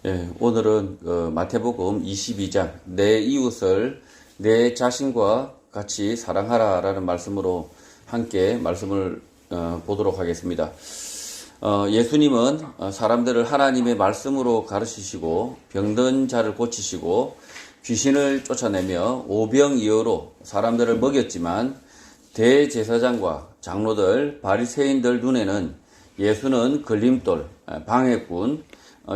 오늘은 마태복음 22장 내 이웃을 내 자신과 같이 사랑하라 라는 말씀으로 함께 말씀을 보도록 하겠습니다. 예수님은 사람들을 하나님의 말씀으로 가르치시고 병든 자를 고치시고 귀신을 쫓아내며 오병이어로 사람들을 먹였지만 대제사장과 장로들, 바리새인들 눈에는 예수는 걸림돌, 방해꾼,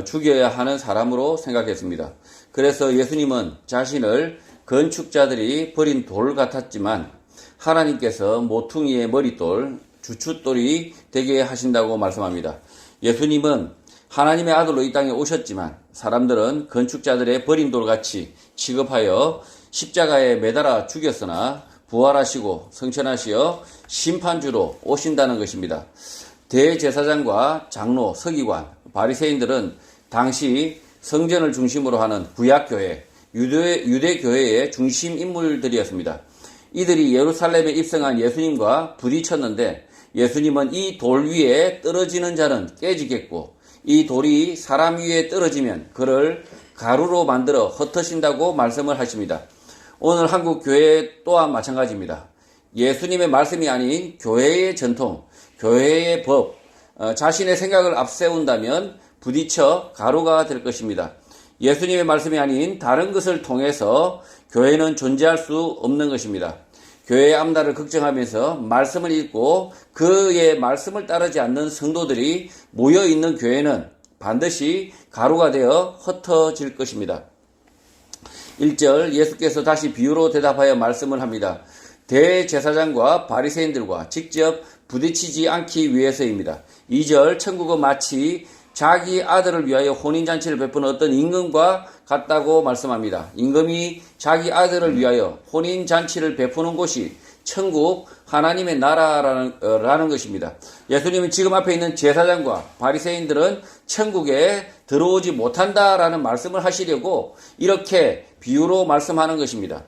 죽여야 하는 사람으로 생각했습니다. 그래서 예수님은 자신을 건축자들이 버린 돌 같았지만 하나님께서 모퉁이의 머릿돌, 주춧돌이 되게 하신다고 말씀합니다. 예수님은 하나님의 아들로 이 땅에 오셨지만 사람들은 건축자들의 버린 돌같이 취급하여 십자가에 매달아 죽였으나 부활하시고 성천하시어 심판주로 오신다는 것입니다. 대제사장과 장로, 서기관, 바리새인들은 당시 성전을 중심으로 하는 구약교회, 유대교회의 중심 인물들이었습니다. 이들이 예루살렘에 입성한 예수님과 부딪혔는데 예수님은 이 돌 위에 떨어지는 자는 깨지겠고 이 돌이 사람 위에 떨어지면 그를 가루로 만들어 흩으신다고 말씀을 하십니다. 오늘 한국 교회 또한 마찬가지입니다. 예수님의 말씀이 아닌 교회의 전통, 교회의 법, 자신의 생각을 앞세운다면 부딪혀 가루가 될 것입니다. 예수님의 말씀이 아닌 다른 것을 통해서 교회는 존재할 수 없는 것입니다. 교회의 앞날을 걱정하면서 말씀을 읽고 그의 말씀을 따르지 않는 성도들이 모여있는 교회는 반드시 가루가 되어 흩어질 것입니다. 1절 예수께서 다시 비유로 대답하여 말씀을 합니다. 대제사장과 바리새인들과 직접 부딪히지 않기 위해서입니다. 2절 천국은 마치 자기 아들을 위하여 혼인잔치를 베푸는 어떤 임금과 같다고 말씀합니다. 임금이 자기 아들을 위하여 혼인잔치를 베푸는 곳이 천국 하나님의 나라라는 것입니다. 예수님은 지금 앞에 있는 제사장과 바리새인들은 천국에 들어오지 못한다라는 말씀을 하시려고 이렇게 비유로 말씀하는 것입니다.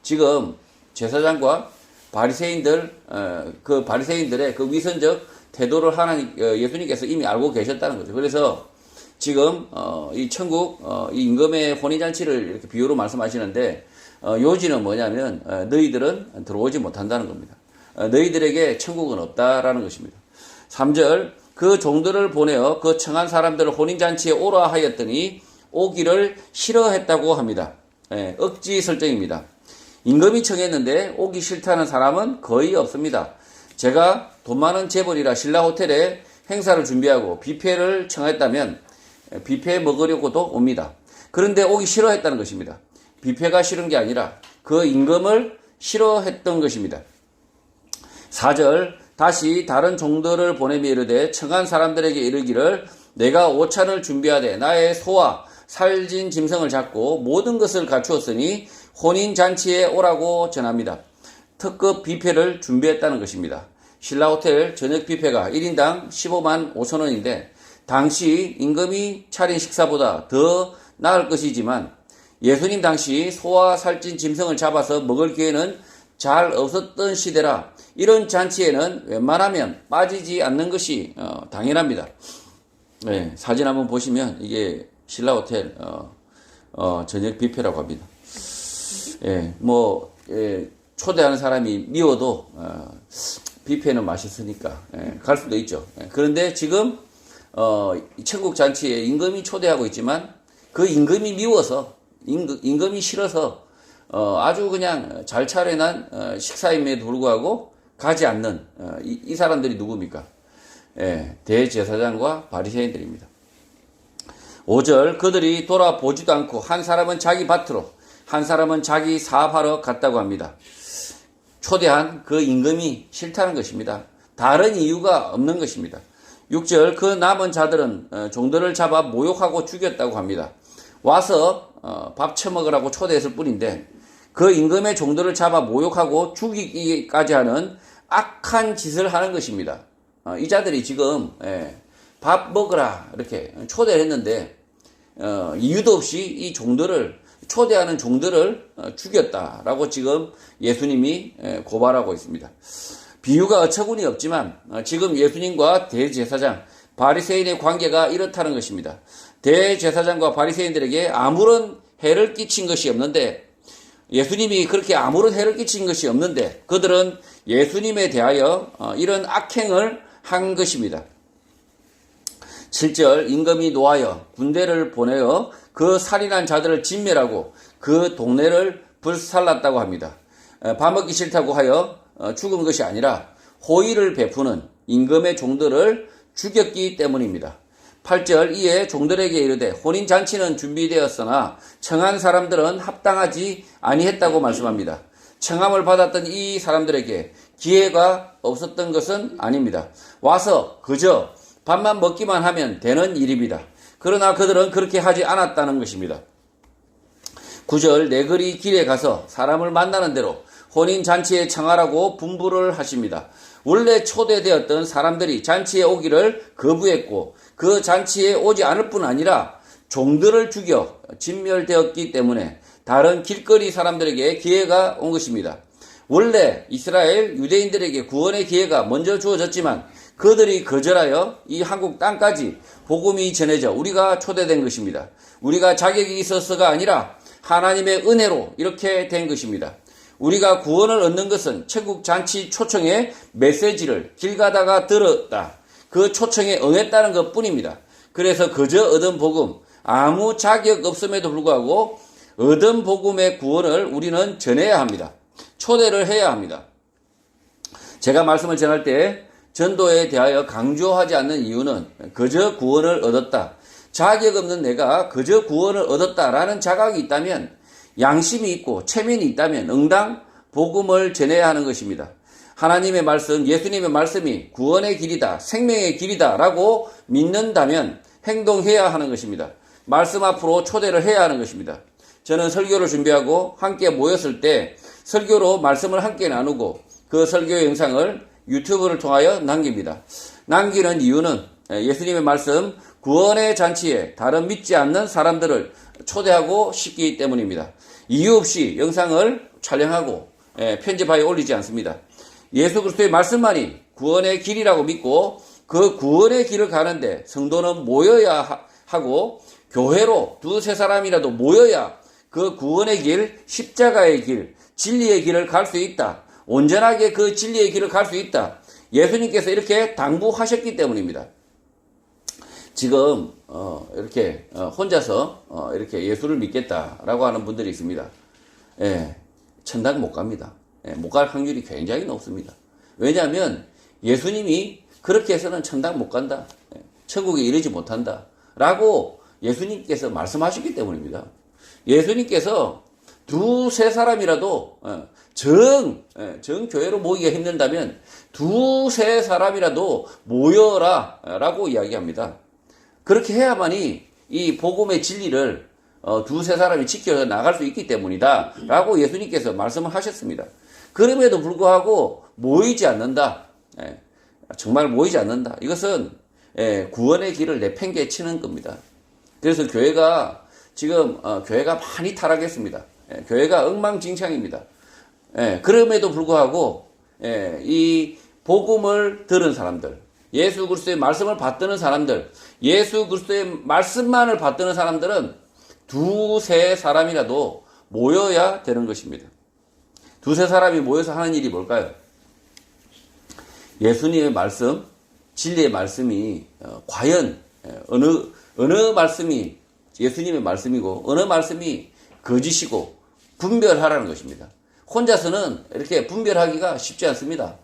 지금 제사장과 바리새인들, 그 바리새인들의 그 위선적 태도를 예수님께서 이미 알고 계셨다는 거죠. 그래서 지금 이 천국 이 임금의 혼인잔치를 이렇게 비유로 말씀하시는데 요지는 뭐냐면 너희들은 들어오지 못한다는 겁니다. 너희들에게 천국은 없다라는 것입니다. 3절 그 종들을 보내어 그 청한 사람들을 혼인잔치에 오라 하였더니 오기를 싫어했다고 합니다. 억지 설정입니다. 임금이 청했는데 오기 싫다는 사람은 거의 없습니다. 제가 돈 많은 재벌이라 신라 호텔에 행사를 준비하고 뷔페를 청했다면 뷔페 먹으려고도 옵니다. 그런데 오기 싫어했다는 것입니다. 뷔페가 싫은 게 아니라 그 임금을 싫어했던 것입니다. 4절 다시 다른 종들을 보내며 이르되 청한 사람들에게 이르기를 내가 오찬을 준비하되 나의 소와 살진 짐승을 잡고 모든 것을 갖추었으니 혼인잔치에 오라고 전합니다. 특급 뷔페를 준비했다는 것입니다. 신라호텔 저녁 뷔페가 1인당 15만 5천 원인데 당시 임금이 차린 식사보다 더 나을 것이지만 예수님 당시 소와 살찐 짐승을 잡아서 먹을 기회는 잘 없었던 시대라 이런 잔치에는 웬만하면 빠지지 않는 것이 당연합니다. 사진 한번 보시면 이게 신라호텔 저녁 뷔페라고 합니다. 초대하는 사람이 미워도 뷔페는 맛있으니까 갈 수도 있죠. 그런데 지금 천국 잔치에 임금이 초대하고 있지만 그 임금이 미워서 임금이 싫어서 아주 그냥 잘 차려난 식사임에도 불구하고 가지 않는 이 사람들이 누굽니까? 대제사장과 바리새인들입니다. 5절 그들이 돌아보지도 않고 한 사람은 자기 밭으로 한 사람은 자기 사업하러 갔다고 합니다. 초대한 그 임금이 싫다는 것입니다. 다른 이유가 없는 것입니다. 6절 그 남은 자들은 종들을 잡아 모욕하고 죽였다고 합니다. 와서 밥 처먹으라고 초대했을 뿐인데 그 임금의 종들을 잡아 모욕하고 죽이기까지 하는 악한 짓을 하는 것입니다. 이 자들이 지금 밥 먹으라 이렇게 초대를 했는데 이유도 없이 이 종들을 초대하는 종들을 죽였다라고 지금 예수님이 고발하고 있습니다. 비유가 어처구니 없지만 지금 예수님과 대제사장, 바리새인의 관계가 이렇다는 것입니다. 대제사장과 바리새인들에게 아무런 해를 끼친 것이 없는데, 예수님이 그렇게 아무런 해를 끼친 것이 없는데 그들은 예수님에 대하여 이런 악행을 한 것입니다. 7절, 임금이 노하여 군대를 보내어 그 살인한 자들을 진멸하고 그 동네를 불살랐다고 합니다. 밥 먹기 싫다고 하여 죽은 것이 아니라 호의를 베푸는 임금의 종들을 죽였기 때문입니다. 8절, 이에 종들에게 이르되 혼인잔치는 준비되었으나 청한 사람들은 합당하지 아니했다고 말씀합니다. 청함을 받았던 이 사람들에게 기회가 없었던 것은 아닙니다. 와서 그저 밥만 먹기만 하면 되는 일입니다. 그러나 그들은 그렇게 하지 않았다는 것입니다. 9절, 내거리 길에 가서 사람을 만나는 대로 혼인잔치에 청하라고 분부를 하십니다. 원래 초대되었던 사람들이 잔치에 오기를 거부했고 그 잔치에 오지 않을 뿐 아니라 종들을 죽여 진멸되었기 때문에 다른 길거리 사람들에게 기회가 온 것입니다. 원래 이스라엘 유대인들에게 구원의 기회가 먼저 주어졌지만 그들이 거절하여 이 한국 땅까지 복음이 전해져 우리가 초대된 것입니다. 우리가 자격이 있어서가 아니라 하나님의 은혜로 이렇게 된 것입니다. 우리가 구원을 얻는 것은 천국 잔치 초청의 메시지를 길 가다가 들었다. 그 초청에 응했다는 것 뿐입니다. 그래서 그저 얻은 복음, 아무 자격 없음에도 불구하고 얻은 복음의 구원을 우리는 전해야 합니다. 초대를 해야 합니다. 제가 말씀을 전할 때 전도에 대하여 강조하지 않는 이유는 그저 구원을 얻었다. 자격 없는 내가 그저 구원을 얻었다라는 자각이 있다면, 양심이 있고 체면이 있다면 응당 복음을 전해야 하는 것입니다. 하나님의 말씀, 예수님의 말씀이 구원의 길이다, 생명의 길이다 라고 믿는다면 행동해야 하는 것입니다. 말씀 앞으로 초대를 해야 하는 것입니다. 저는 설교를 준비하고 함께 모였을 때 설교로 말씀을 함께 나누고 그 설교 영상을 유튜브를 통하여 남깁니다. 남기는 이유는 예수님의 말씀, 구원의 잔치에 다른 믿지 않는 사람들을 초대하고 싶기 때문입니다. 이유 없이 영상을 촬영하고 편집하여 올리지 않습니다. 예수 그리스도의 말씀만이 구원의 길이라고 믿고 그 구원의 길을 가는데 성도는 모여야 하고 교회로 두세 사람이라도 모여야 그 구원의 길, 십자가의 길, 진리의 길을 갈 수 있다. 온전하게 그 진리의 길을 갈 수 있다. 예수님께서 이렇게 당부하셨기 때문입니다. 지금 이렇게 혼자서 이렇게 예수를 믿겠다라고 하는 분들이 있습니다. 천당 못 갑니다. 못 갈 확률이 굉장히 높습니다. 왜냐하면 예수님이 그렇게 해서는 천당 못 간다. 천국에 이르지 못한다. 라고 예수님께서 말씀하셨기 때문입니다. 예수님께서 두세 사람이라도 정 교회로 모이기가 힘든다면 두세 사람이라도 모여라 라고 이야기합니다. 그렇게 해야만이 이 복음의 진리를 두세 사람이 지켜 나갈 수 있기 때문이다 라고 예수님께서 말씀을 하셨습니다. 그럼에도 불구하고 모이지 않는다. 정말 모이지 않는다. 이것은 구원의 길을 내팽개치는 겁니다. 그래서 교회가 지금 교회가 많이 타락했습니다. 교회가 엉망진창입니다. 그럼에도 불구하고 이 복음을 들은 사람들, 예수 그리스도의 말씀을 받드는 사람들, 예수 그리스도의 말씀만을 받드는 사람들은 두세 사람이라도 모여야 되는 것입니다. 두세 사람이 모여서 하는 일이 뭘까요? 예수님의 말씀, 진리의 말씀이 과연 어느 말씀이 예수님의 말씀이고 어느 말씀이 거짓이고 분별하라는 것입니다. 혼자서는 이렇게 분별하기가 쉽지 않습니다.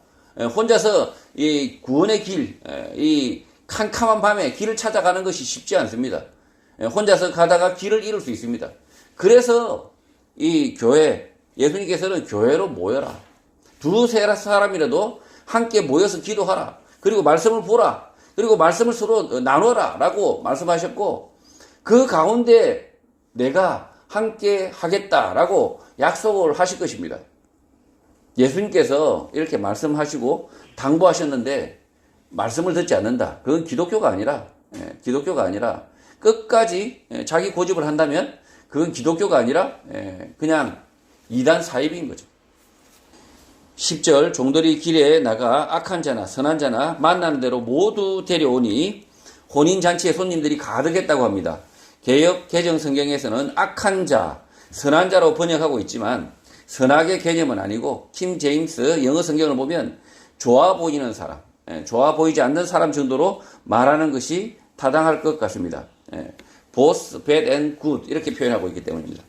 혼자서 이 구원의 길, 이 캄캄한 밤에 길을 찾아가는 것이 쉽지 않습니다. 혼자서 가다가 길을 잃을 수 있습니다. 그래서 이 교회, 예수님께서는 교회로 모여라. 두세 사람이라도 함께 모여서 기도하라. 그리고 말씀을 보라. 그리고 말씀을 서로 나눠라. 라고 말씀하셨고, 그 가운데 내가 함께 하겠다라고 약속을 하실 것입니다. 예수님께서 이렇게 말씀하시고 당부하셨는데 말씀을 듣지 않는다. 그건 기독교가 아니라 끝까지 자기 고집을 한다면 그건 기독교가 아니라 그냥 이단 사입인 거죠. 10절, 종들이 길에 나가 악한 자나 선한 자나 만나는 대로 모두 데려오니 혼인잔치에 손님들이 가득했다고 합니다. 개역 개정 성경에서는 악한 자, 선한 자로 번역하고 있지만 선악의 개념은 아니고 킴 제임스 영어 성경을 보면 좋아 보이는 사람, 좋아 보이지 않는 사람 정도로 말하는 것이 타당할 것 같습니다. both bad and good 이렇게 표현하고 있기 때문입니다.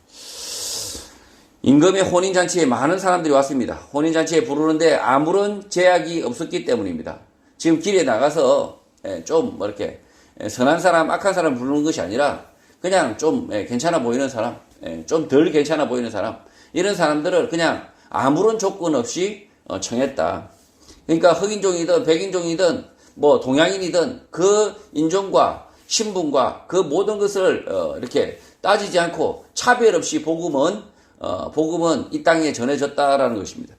임금의 혼인잔치에 많은 사람들이 왔습니다. 혼인잔치에 부르는데 아무런 제약이 없었기 때문입니다. 지금 길에 나가서 좀 이렇게 선한 사람, 악한 사람 부르는 것이 아니라 그냥 좀 괜찮아 보이는 사람, 좀 덜 괜찮아 보이는 사람, 이런 사람들을 그냥 아무런 조건 없이 청했다. 그러니까 흑인종이든 백인종이든 뭐 동양인이든 그 인종과 신분과 그 모든 것을 이렇게 따지지 않고 차별 없이 복음은 이 땅에 전해졌다라는 것입니다.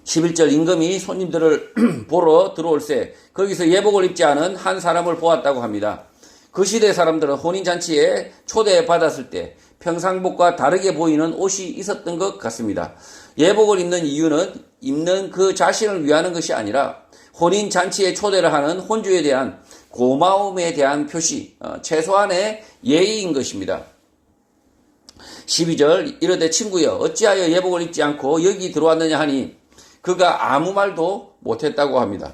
11절 임금이 손님들을 보러 들어올세 거기서 예복을 입지 않은 한 사람을 보았다고 합니다. 그 시대 사람들은 혼인잔치에 초대받았을 때 평상복과 다르게 보이는 옷이 있었던 것 같습니다. 예복을 입는 이유는 입는 그 자신을 위하는 것이 아니라 혼인잔치에 초대를 하는 혼주에 대한 고마움에 대한 표시, 최소한의 예의인 것입니다. 12절 이르되 친구여 어찌하여 예복을 입지 않고 여기 들어왔느냐 하니 그가 아무 말도 못했다고 합니다.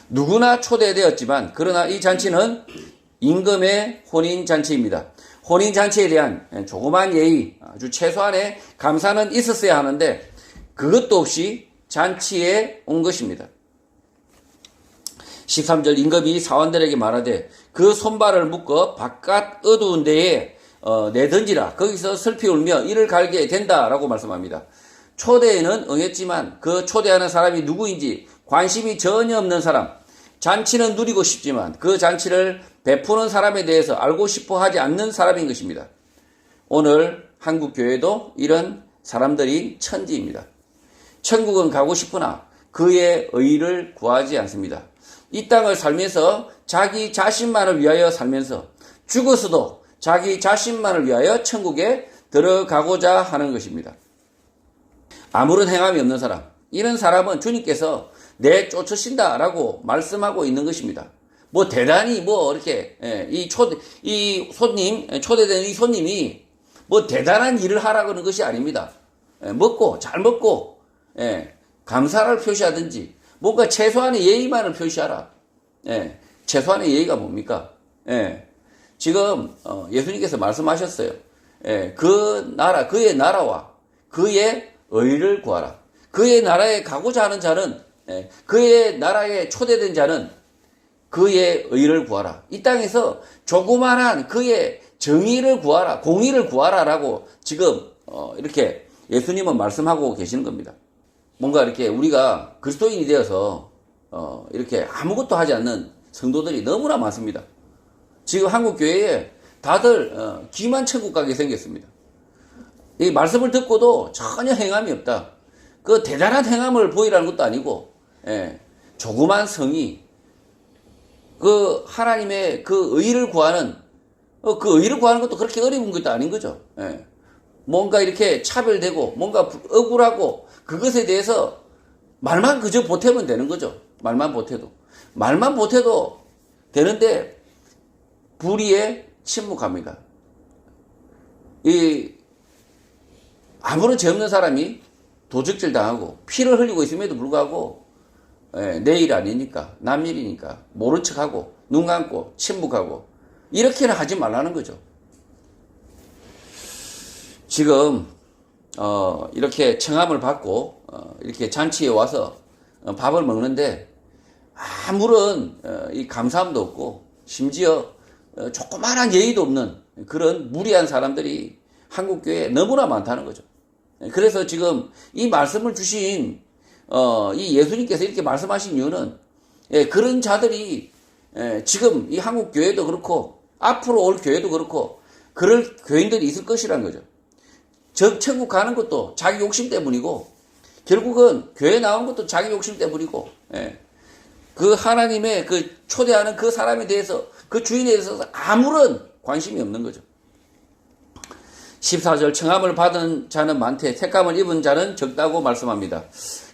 누구나 초대되었지만 그러나 이 잔치는 임금의 혼인잔치입니다. 혼인잔치에 대한 조그만 예의, 아주 최소한의 감사는 있었어야 하는데 그것도 없이 잔치에 온 것입니다. 13절 임금이 사원들에게 말하되 그 손발을 묶어 바깥 어두운 데에 내던지라 거기서 슬피 울며 이를 갈게 된다라고 말씀합니다. 초대에는 응했지만 그 초대하는 사람이 누구인지 관심이 전혀 없는 사람, 잔치는 누리고 싶지만 그 잔치를 베푸는 사람에 대해서 알고 싶어 하지 않는 사람인 것입니다. 오늘 한국 교회도 이런 사람들이 천지입니다. 천국은 가고 싶으나 그의 의를 구하지 않습니다. 이 땅을 살면서 자기 자신만을 위하여 살면서 죽어서도 자기 자신만을 위하여 천국에 들어가고자 하는 것입니다. 아무런 행함이 없는 사람, 이런 사람은 주님께서 내쫓으신다라고 말씀하고 있는 것입니다. 뭐 대단히 뭐 이렇게 초대된 이 손님이 뭐 대단한 일을 하라고 하는 것이 아닙니다. 잘 먹고 감사를 표시하든지 뭔가 최소한의 예의만을 표시하라. 최소한의 예의가 뭡니까? 지금 예수님께서 말씀하셨어요. 그 나라, 그의 나라와 그의 의를 구하라. 그의 나라에 가고자 하는 자는, 그의 나라에 초대된 자는 그의 의를 구하라. 이 땅에서 조그만한 그의 정의를 구하라, 공의를 구하라라고 지금 이렇게 예수님은 말씀하고 계시는 겁니다. 뭔가 이렇게 우리가 그리스도인이 되어서 이렇게 아무것도 하지 않는 성도들이 너무나 많습니다. 지금 한국 교회에 다들 기만 천국 가게 생겼습니다. 이 말씀을 듣고도 전혀 행함이 없다. 그 대단한 행함을 보이라는 것도 아니고, 조그만 성의, 그 하나님의 그 의를 구하는, 그 의를 구하는 것도 그렇게 어려운 것도 아닌 거죠. 뭔가 이렇게 차별되고, 뭔가 억울하고, 그것에 대해서 말만 그저 보태면 되는 거죠. 말만 보태도. 말만 보태도 되는데, 불의에 침묵합니다. 아무런 죄 없는 사람이 도적질 당하고 피를 흘리고 있음에도 불구하고 내 일 아니니까 남 일이니까 모른 척하고 눈 감고 침묵하고 이렇게는 하지 말라는 거죠. 지금 이렇게 청함을 받고 이렇게 잔치에 와서 밥을 먹는데 아무런 이 감사함도 없고 심지어 조그마한 예의도 없는 그런 무리한 사람들이 한국교회에 너무나 많다는 거죠. 그래서 지금 이 말씀을 주신 이 예수님께서 이렇게 말씀하신 이유는 그런 자들이 지금 이 한국교회도 그렇고 앞으로 올 교회도 그렇고 그럴 교인들이 있을 것이라는 거죠. 천국 가는 것도 자기 욕심 때문이고 결국은 교회 나온 것도 자기 욕심 때문이고 그 하나님의 그 초대하는 그 사람에 대해서 그 주인에 대해서 아무런 관심이 없는 거죠. 14절 청함을 받은 자는 많되 택감을 입은 자는 적다고 말씀합니다.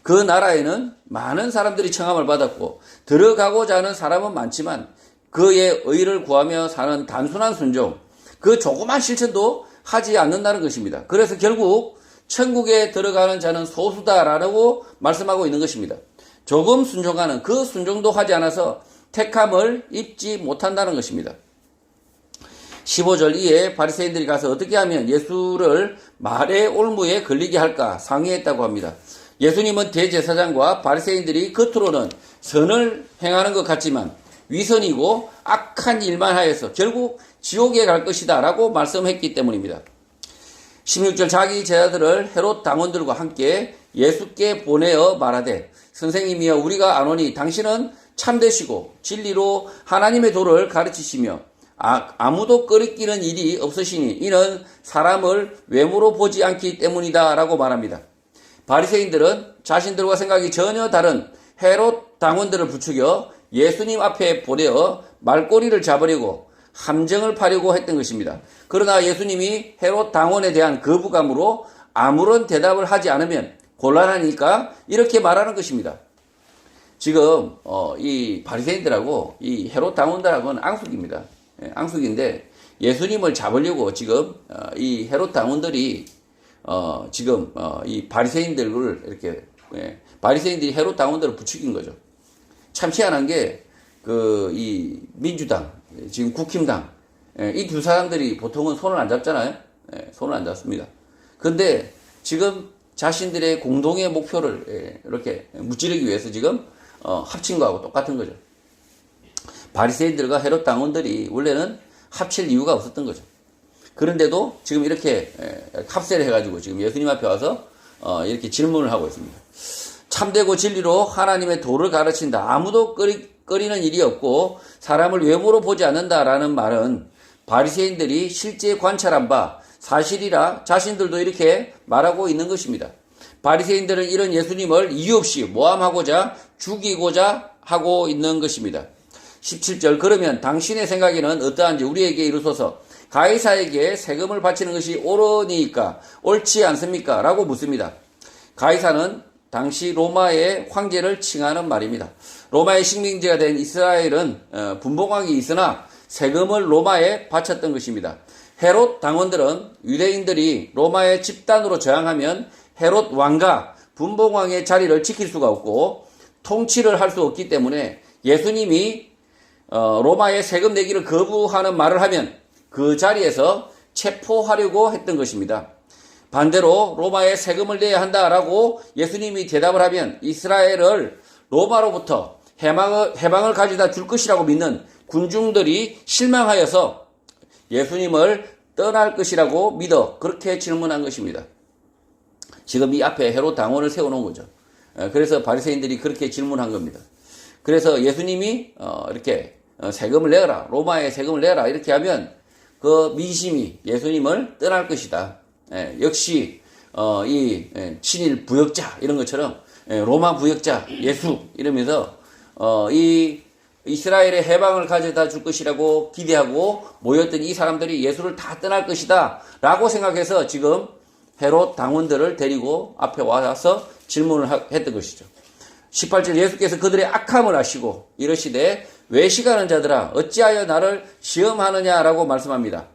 그 나라에는 많은 사람들이 청함을 받았고 들어가고자 하는 사람은 많지만 그의 의를 구하며 사는 단순한 순종, 그 조그만 실천도 하지 않는다는 것입니다. 그래서 결국 천국에 들어가는 자는 소수다라고 말씀하고 있는 것입니다. 조금 순종하는 그 순종도 하지 않아서 택함을 입지 못한다는 것입니다. 15절 이에 바리새인들이 가서 어떻게 하면 예수를 말의 올무에 걸리게 할까 상의했다고 합니다. 예수님은 대제사장과 바리새인들이 겉으로는 선을 행하는 것 같지만 위선이고 악한 일만 하여서 결국 지옥에 갈 것이다 라고 말씀했기 때문입니다. 16절 자기 제자들을 헤롯 당원들과 함께 예수께 보내어 말하되 선생님이여 우리가 아노니 당신은 참되시고 진리로 하나님의 도를 가르치시며 아무도 꺼리끼는 일이 없으시니 이는 사람을 외모로 보지 않기 때문이다 라고 말합니다. 바리새인들은 자신들과 생각이 전혀 다른 헤롯 당원들을 부추겨 예수님 앞에 보내어 말꼬리를 잡으려고 함정을 파려고 했던 것입니다. 그러나 예수님이 헤롯 당원에 대한 거부감으로 아무런 대답을 하지 않으면 곤란하니까 이렇게 말하는 것입니다. 지금 이 바리새인들하고 이 헤롯 당원들하고는 앙숙입니다. 앙숙인데 예수님을 잡으려고 지금 이 헤롯 당원들이 지금 이 바리새인들을 이렇게 바리새인들이 헤롯 당원들을 부추긴 거죠. 참 희한한 게 이 민주당 지금 국힘당 이 두 사람들이 보통은 손을 안 잡잖아요. 손을 안 잡습니다. 그런데 지금 자신들의 공동의 목표를 이렇게 무찌르기 위해서 지금 합친 거하고 똑같은 거죠. 바리새인들과 헤롯 당원들이 원래는 합칠 이유가 없었던 거죠. 그런데도 지금 이렇게 합세를 해가지고 지금 예수님 앞에 와서 이렇게 질문을 하고 있습니다. 참되고 진리로 하나님의 도를 가르친다. 아무도 꺼리는 일이 없고 사람을 외모로 보지 않는다라는 말은 바리새인들이 실제 관찰한 바 사실이라 자신들도 이렇게 말하고 있는 것입니다. 바리새인들은 이런 예수님을 이유 없이 모함하고자 죽이고자 하고 있는 것입니다. 17절 그러면 당신의 생각에는 어떠한지 우리에게 이르소서. 가이사에게 세금을 바치는 것이 옳으니까 옳지 않습니까? 라고 묻습니다. 가이사는 당시 로마의 황제를 칭하는 말입니다. 로마의 식민지가 된 이스라엘은 분봉왕이 있으나 세금을 로마에 바쳤던 것입니다. 헤롯 당원들은 유대인들이 로마의 집단으로 저항하면 헤롯 왕과 분봉왕의 자리를 지킬 수가 없고 통치를 할 수 없기 때문에 예수님이 로마의 세금 내기를 거부하는 말을 하면 그 자리에서 체포하려고 했던 것입니다. 반대로 로마에 세금을 내야 한다라고 예수님이 대답을 하면 이스라엘을 로마로부터 해방을 가져다 줄 것이라고 믿는 군중들이 실망하여서 예수님을 떠날 것이라고 믿어 그렇게 질문한 것입니다. 지금 이 앞에 헤롯 당원을 세워놓은 거죠. 그래서 바리새인들이 그렇게 질문한 겁니다. 그래서 예수님이 이렇게 세금을 내라, 로마에 세금을 내라 이렇게 하면 그 민심이 예수님을 떠날 것이다. 역시 이 친일 부역자 이런 것처럼 로마 부역자 예수 이러면서 이 이스라엘의 해방을 가져다 줄 것이라고 기대하고 모였던 이 사람들이 예수를 다 떠날 것이다 라고 생각해서 지금 헤롯 당원들을 데리고 앞에 와서 질문을 했던 것이죠. 18절 예수께서 그들의 악함을 아시고 이르시되 외식하는 자들아 어찌하여 나를 시험하느냐라고 말씀합니다.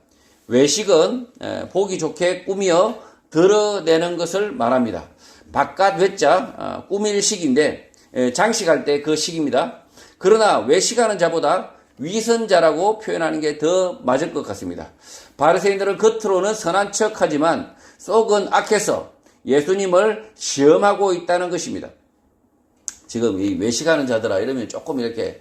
외식은 보기 좋게 꾸미어 드러내는 것을 말합니다. 바깥 외자 꾸밀 식인데 장식할 때 그 식입니다. 그러나 외식하는 자보다 위선자라고 표현하는 게 더 맞을 것 같습니다. 바리새인들은 겉으로는 선한 척하지만 속은 악해서 예수님을 시험하고 있다는 것입니다. 지금 이 외식하는 자들아 이러면 조금 이렇게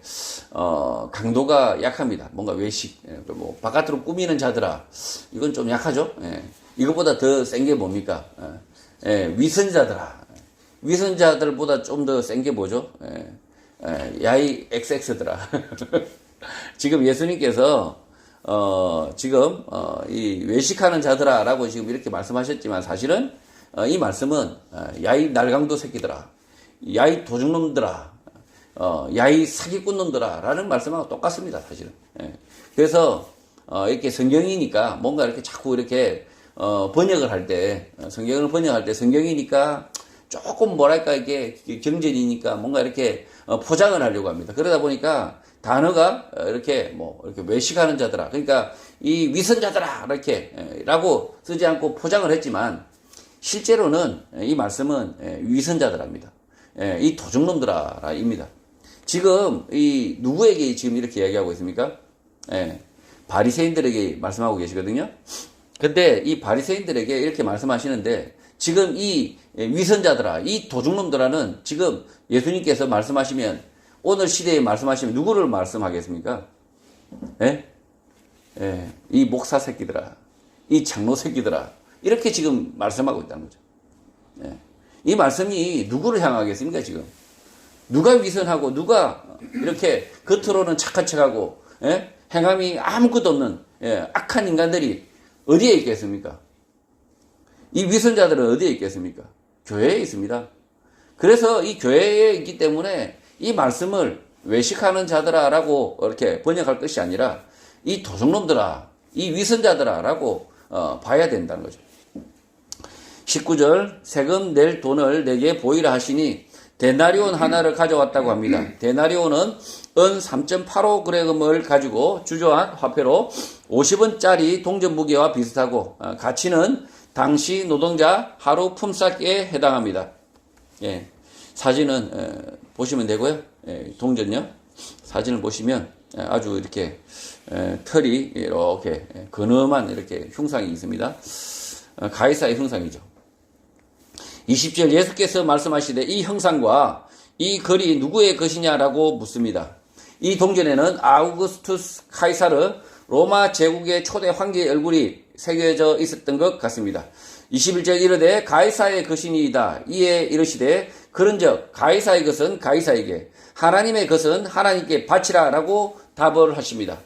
강도가 약합니다. 뭔가 외식, 뭐 바깥으로 꾸미는 자들아 이건 좀 약하죠. 이것보다 더 센 게 뭡니까? 위선자들아, 위선자들보다 좀 더 센 게 뭐죠? 야이 XX들아. 지금 예수님께서 지금 이 외식하는 자들아라고 지금 이렇게 말씀하셨지만 사실은 이 말씀은 야이 날강도 새끼들아, 야이 도둑놈들아, 야이 사기꾼놈들아 라는 말씀하고 똑같습니다. 사실은. 그래서 이렇게 성경이니까 뭔가 이렇게 자꾸 이렇게 번역을 할 때, 성경을 번역할 때 성경이니까 조금 뭐랄까 이게 경전이니까 뭔가 이렇게 포장을 하려고 합니다. 그러다 보니까 단어가 이렇게 이렇게 외식하는 자들아. 그러니까 이 위선자들아. 이렇게 라고 쓰지 않고 포장을 했지만 실제로는 이 말씀은 위선자들입니다. 이 도둑놈들아입니다. 지금 이 누구에게 지금 이렇게 이야기하고 있습니까? 바리새인들에게 말씀하고 계시거든요. 근데 이 바리새인들에게 이렇게 말씀하시는데 지금 이 위선자들아, 이 도둑놈들아는 지금 예수님께서 말씀하시면 오늘 시대에 말씀하시면 누구를 말씀하겠습니까? 이 목사 새끼들아, 이 장로 새끼들아, 이렇게 지금 말씀하고 있다는 거죠. 이 말씀이 누구를 향하겠습니까, 지금? 누가 위선하고, 누가 이렇게 겉으로는 착한 척하고, 행함이 아무것도 없는, 악한 인간들이 어디에 있겠습니까? 이 위선자들은 어디에 있겠습니까? 교회에 있습니다. 그래서 이 교회에 있기 때문에 이 말씀을 외식하는 자들아라고 이렇게 번역할 것이 아니라 이 도둑놈들아, 이 위선자들아라고 봐야 된다는 거죠. 19절 세금 낼 돈을 내게 보이라 하시니 데나리온 하나를 가져왔다고 합니다. 데나리온은 은 3.85g을 가지고 주저한 화폐로 50원짜리 동전 무게와 비슷하고 가치는 당시 노동자 하루 품삯에 해당합니다. 사진은 보시면 되고요. 동전요. 사진을 보시면 아주 이렇게 털이 이렇게 근엄한 이렇게 흉상이 있습니다. 가이사의 흉상이죠. 20절 예수께서 말씀하시되 이 형상과 이 글이 누구의 것이냐라고 묻습니다. 이 동전에는 아우구스투스 카이사르 로마 제국의 초대 황제의 얼굴이 새겨져 있었던 것 같습니다. 21절 이르되 가이사의 것이니이다. 이에 이르시되 그런즉 가이사의 것은 가이사에게 하나님의 것은 하나님께 바치라 라고 답을 하십니다.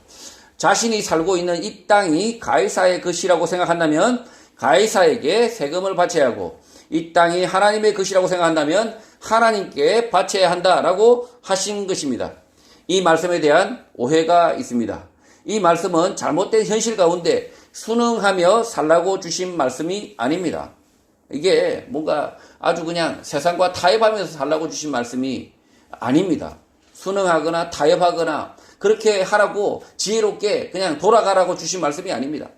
자신이 살고 있는 이 땅이 가이사의 것이라고 생각한다면 가이사에게 세금을 바쳐야 하고 이 땅이 하나님의 것이라고 생각한다면 하나님께 바쳐야 한다라고 하신 것입니다. 이 말씀에 대한 오해가 있습니다. 이 말씀은 잘못된 현실 가운데 순응하며 살라고 주신 말씀이 아닙니다. 이게 뭔가 아주 그냥 세상과 타협하면서 살라고 주신 말씀이 아닙니다. 순응하거나 타협하거나 그렇게 하라고 지혜롭게 그냥 돌아가라고 주신 말씀이 아닙니다.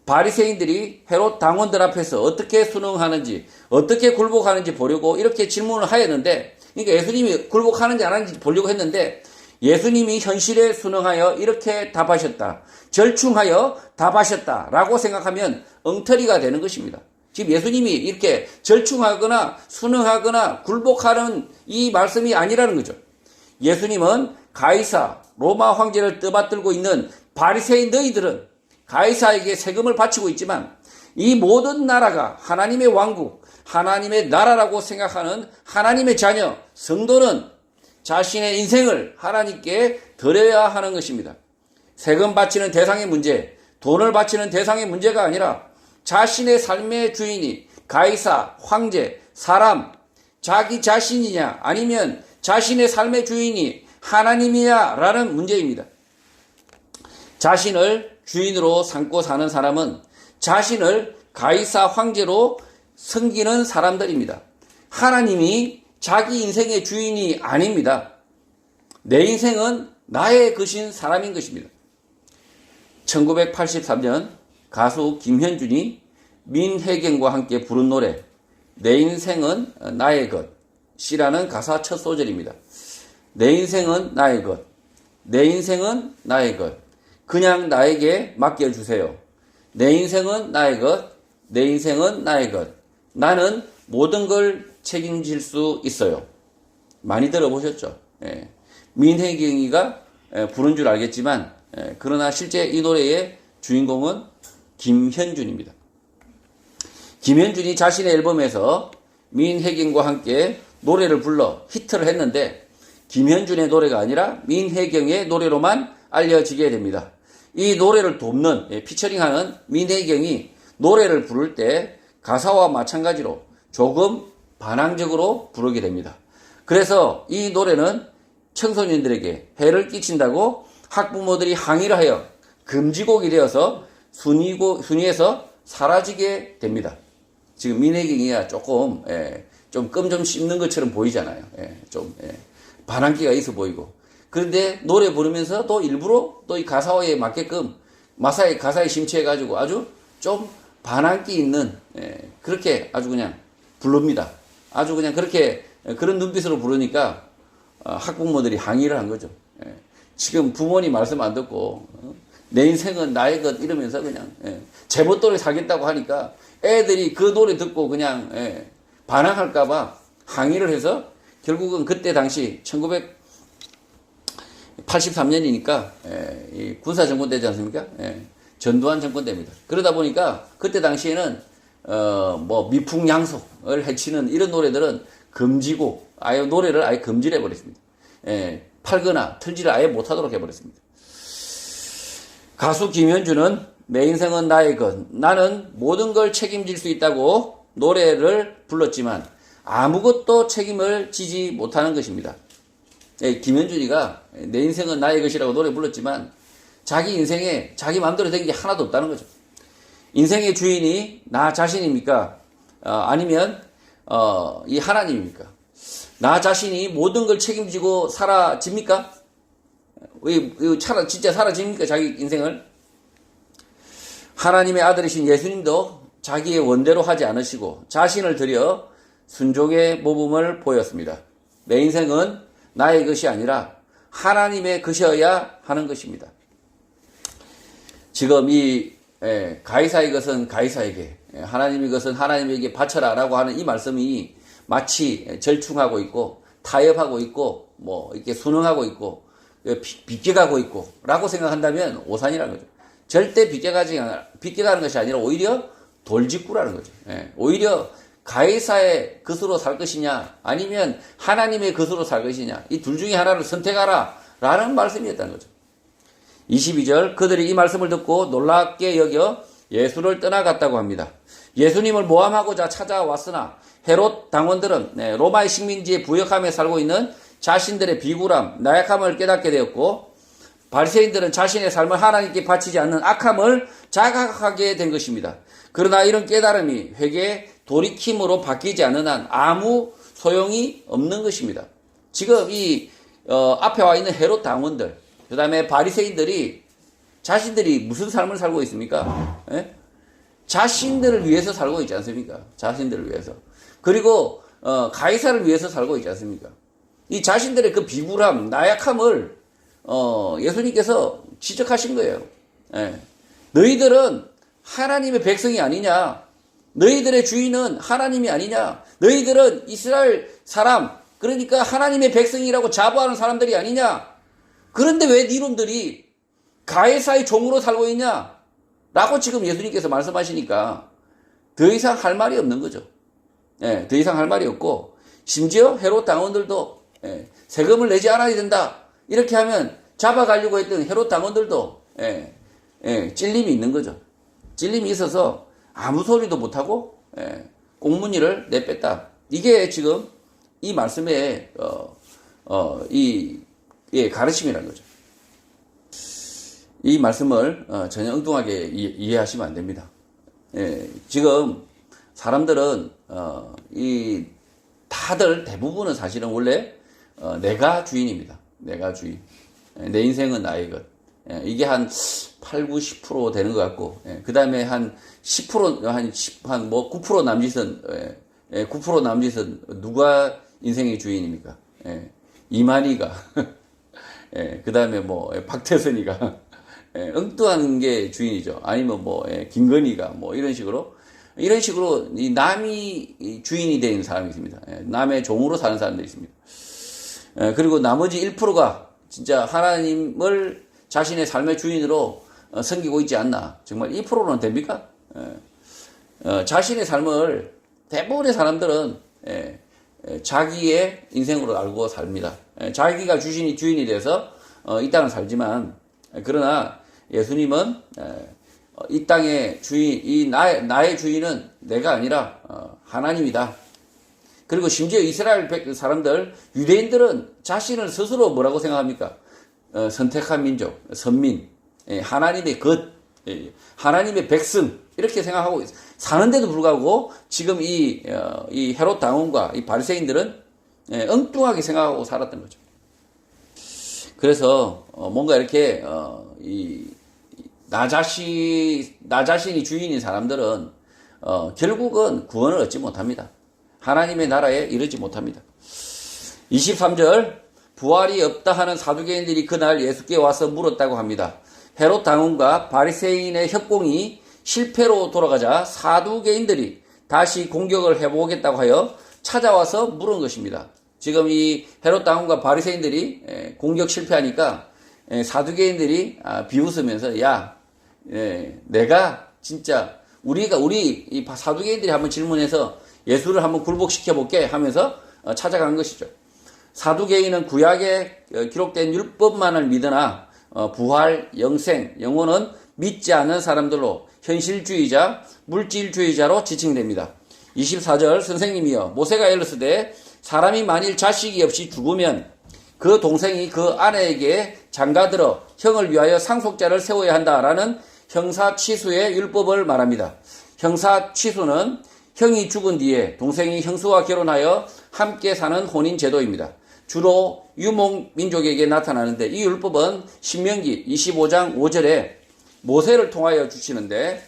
바리새인들이 헤롯 당원들 앞에서 어떻게 순응하는지 어떻게 굴복하는지 보려고 이렇게 질문을 하였는데, 그러니까 예수님이 굴복하는지 안 하는지 보려고 했는데 예수님이 현실에 순응하여 이렇게 답하셨다, 절충하여 답하셨다 라고 생각하면 엉터리가 되는 것입니다. 지금 예수님이 이렇게 절충하거나 순응하거나 굴복하는 이 말씀이 아니라는 거죠. 예수님은 가이사 로마 황제를 떠받들고 있는 바리새인 너희들은 가이사에게 세금을 바치고 있지만 이 모든 나라가 하나님의 왕국, 하나님의 나라라고 생각하는 하나님의 자녀, 성도는 자신의 인생을 하나님께 드려야 하는 것입니다. 세금 바치는 대상의 문제, 돈을 바치는 대상의 문제가 아니라 자신의 삶의 주인이 가이사, 황제, 사람, 자기 자신이냐 아니면 자신의 삶의 주인이 하나님이냐 라는 문제입니다. 자신을 주인으로 삼고 사는 사람은 자신을 가이사 황제로 섬기는 사람들입니다. 하나님이 자기 인생의 주인이 아닙니다. 내 인생은 나의 것인 사람인 것입니다. 1983년 가수 김현준이 민혜경과 함께 부른 노래 내 인생은 나의 것이라는 가사 첫 소절입니다. 내 인생은 나의 것, 내 인생은 나의 것, 그냥 나에게 맡겨주세요. 내 인생은 나의 것, 내 인생은 나의 것, 나는 모든 걸 책임질 수 있어요. 많이 들어보셨죠? 민혜경이가 부른 줄 알겠지만 그러나 실제 이 노래의 주인공은 김현준입니다. 김현준이 자신의 앨범에서 민혜경과 함께 노래를 불러 히트를 했는데 김현준의 노래가 아니라 민혜경의 노래로만 알려지게 됩니다. 이 노래를 돕는 피처링하는 민혜경이 노래를 부를 때 가사와 마찬가지로 조금 반항적으로 부르게 됩니다. 그래서 이 노래는 청소년들에게 해를 끼친다고 학부모들이 항의를 하여 금지곡이 되어서 순위에서 사라지게 됩니다. 지금 민혜경이가 조금 좀 껌 좀 씹는 것처럼 보이잖아요. 좀 반항기가 있어 보이고 그런데 노래 부르면서 또 일부러 또 이 가사에 맞게끔 가사에 심취해가지고 아주 좀 반항기 있는, 그렇게 아주 그냥 부릅니다. 아주 그냥 그렇게 그런 눈빛으로 부르니까 학부모들이 항의를 한 거죠. 지금 부모님 말씀 안 듣고 내 인생은 나의 것 이러면서 그냥 제멋대로 살겠다고 하니까 애들이 그 노래 듣고 그냥 반항할까봐 항의를 해서 결국은 그때 당시 1983년이니까 군사정권되지 않습니까? 전두환 정권됩니다. 그러다 보니까 그때 당시에는 뭐 미풍양속을 해치는 이런 노래들은 금지고 아예 노래를 아예 금지를 해버렸습니다. 팔거나 틀지를 아예 못하도록 해버렸습니다. 가수 김현주는 내 인생은 나의 것, 나는 모든 걸 책임질 수 있다고 노래를 불렀지만 아무것도 책임을 지지 못하는 것입니다. 김현준이가 내 인생은 나의 것이라고 노래 불렀지만 자기 인생에 자기 마음대로 된 게 하나도 없다는 거죠. 인생의 주인이 나 자신입니까? 아니면 이 하나님입니까? 나 자신이 모든 걸 책임지고 사라집니까? 진짜 사라집니까? 자기 인생을? 하나님의 아들이신 예수님도 자기의 원대로 하지 않으시고 자신을 들여 순종의 모범을 보였습니다. 내 인생은 나의 것이 아니라 하나님의 것이어야 하는 것입니다. 지금 이 가이사의 것은 가이사에게, 하나님의 것은 하나님에게 바쳐라 라고 하는 이 말씀이 마치 절충하고 있고 타협하고 있고 뭐 이렇게 순응하고 있고 비껴가고 있고 라고 생각한다면 오산이라는 거죠. 절대 비껴가는 것이 아니라 오히려 돌직구라는 거죠. 오히려 가이사의 것으로 살 것이냐 아니면 하나님의 것으로 살 것이냐 이 둘 중에 하나를 선택하라 라는 말씀이었다는 거죠. 22절 그들이 이 말씀을 듣고 놀랍게 여겨 예수를 떠나갔다고 합니다. 예수님을 모함하고자 찾아왔으나 헤롯 당원들은 로마의 식민지의 부역함에 살고 있는 자신들의 비굴함, 나약함을 깨닫게 되었고 바리새인들은 자신의 삶을 하나님께 바치지 않는 악함을 자각하게 된 것입니다. 그러나 이런 깨달음이 회개의 돌이킴으로 바뀌지 않는 한 아무 소용이 없는 것입니다. 지금 이 앞에 와 있는 헤롯 당원들, 그 다음에 바리새인들이 자신들이 무슨 삶을 살고 있습니까? 자신들을 위해서 살고 있지 않습니까? 자신들을 위해서. 그리고 가이사를 위해서 살고 있지 않습니까? 이 자신들의 그 비굴함, 나약함을 예수님께서 지적하신 거예요. 너희들은 하나님의 백성이 아니냐? 너희들의 주인은 하나님이 아니냐? 너희들은 이스라엘 사람, 그러니까 하나님의 백성이라고 자부하는 사람들이 아니냐? 그런데 왜 니놈들이 가이사의 종으로 살고 있냐? 라고 지금 예수님께서 말씀하시니까 더 이상 할 말이 없는 거죠. 더 이상 할 말이 없고 심지어 헤롯 당원들도 세금을 내지 않아야 된다. 이렇게 하면 잡아가려고 했던 헤롯 당원들도 찔림이 있는 거죠. 찔림이 있어서 아무 소리도 못하고 꽁무니를 내뺐다. 이게 지금 이 말씀의 가르침이라는 거죠. 이 말씀을 전혀 엉뚱하게 이해하시면 안 됩니다. 지금 사람들은 다들 대부분은 사실은 원래 내가 주인입니다. 내가 주인. 내 인생은 나의 것. 이게 한 8, 90% 되는 것 같고, 그 다음에 한 10%, 한 9% 남짓은, 9% 남짓은 누가 인생의 주인입니까? 이만희가, 그 다음에 박태선이가, 엉뚱한 게 주인이죠. 아니면 김건희가, 이런 식으로 이 남이 주인이 되는 사람이 있습니다. 남의 종으로 사는 사람들이 있습니다. 그리고 나머지 1%가 진짜 하나님을 자신의 삶의 주인으로 섬기고 있지 않나. 정말 2%는 됩니까? 자신의 삶을 대부분의 사람들은 자기의 인생으로 알고 삽니다. 자기가 주인이 돼서 이 땅을 살지만, 그러나 예수님은 이 땅의 주인, 나의 주인은 내가 아니라 하나님이다. 그리고 심지어 이스라엘 사람들, 유대인들은 자신을 스스로 뭐라고 생각합니까? 선택한 민족, 선민, 하나님의 것, 하나님의 백성, 이렇게 생각하고 사는데도 불구하고 지금 이 헤롯 당원과 이 바리새인들은 엉뚱하게 생각하고 살았던 거죠. 그래서 뭔가 이렇게 나 자신이 주인인 사람들은 결국은 구원을 얻지 못합니다. 하나님의 나라에 이르지 못합니다. 23절 부활이 없다 하는 사두개인들이 그날 예수께 와서 물었다고 합니다. 헤롯 당원과 바리새인의 협공이 실패로 돌아가자 사두개인들이 다시 공격을 해보겠다고 하여 찾아와서 물은 것입니다. 지금 이 헤롯 당원과 바리새인들이 공격 실패하니까 사두개인들이 비웃으면서 내가 진짜 우리 이 사두개인들이 한번 질문해서 예수를 한번 굴복시켜 볼게 하면서 찾아간 것이죠. 사두개인은 구약에 기록된 율법만을 믿으나 부활, 영생, 영혼은 믿지 않는 사람들로 현실주의자, 물질주의자로 지칭됩니다. 24절 선생님이여 모세가 일렀으되 사람이 만일 자식이 없이 죽으면 그 동생이 그 아내에게 장가들어 형을 위하여 상속자를 세워야 한다라는 형사취수의 율법을 말합니다. 형사취수는 형이 죽은 뒤에 동생이 형수와 결혼하여 함께 사는 혼인제도입니다. 주로 유목민족에게 나타나는데 이 율법은 신명기 25장 5절에 모세를 통하여 주시는데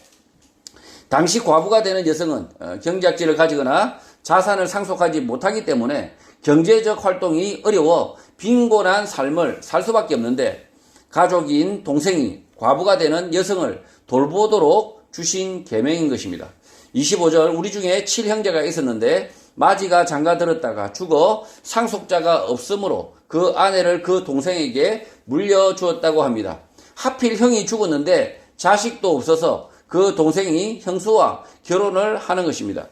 당시 과부가 되는 여성은 경작지를 가지거나 자산을 상속하지 못하기 때문에 경제적 활동이 어려워 빈곤한 삶을 살 수밖에 없는데 가족인 동생이 과부가 되는 여성을 돌보도록 주신 계명인 것입니다. 25절 우리 중에 7형제가 있었는데 마지가 장가들었다가 죽어 상속자가 없으므로 그 아내를 그 동생에게 물려주었다고 합니다. 하필 형이 죽었는데 자식도 없어서 그 동생이 형수와 결혼을 하는 것입니다.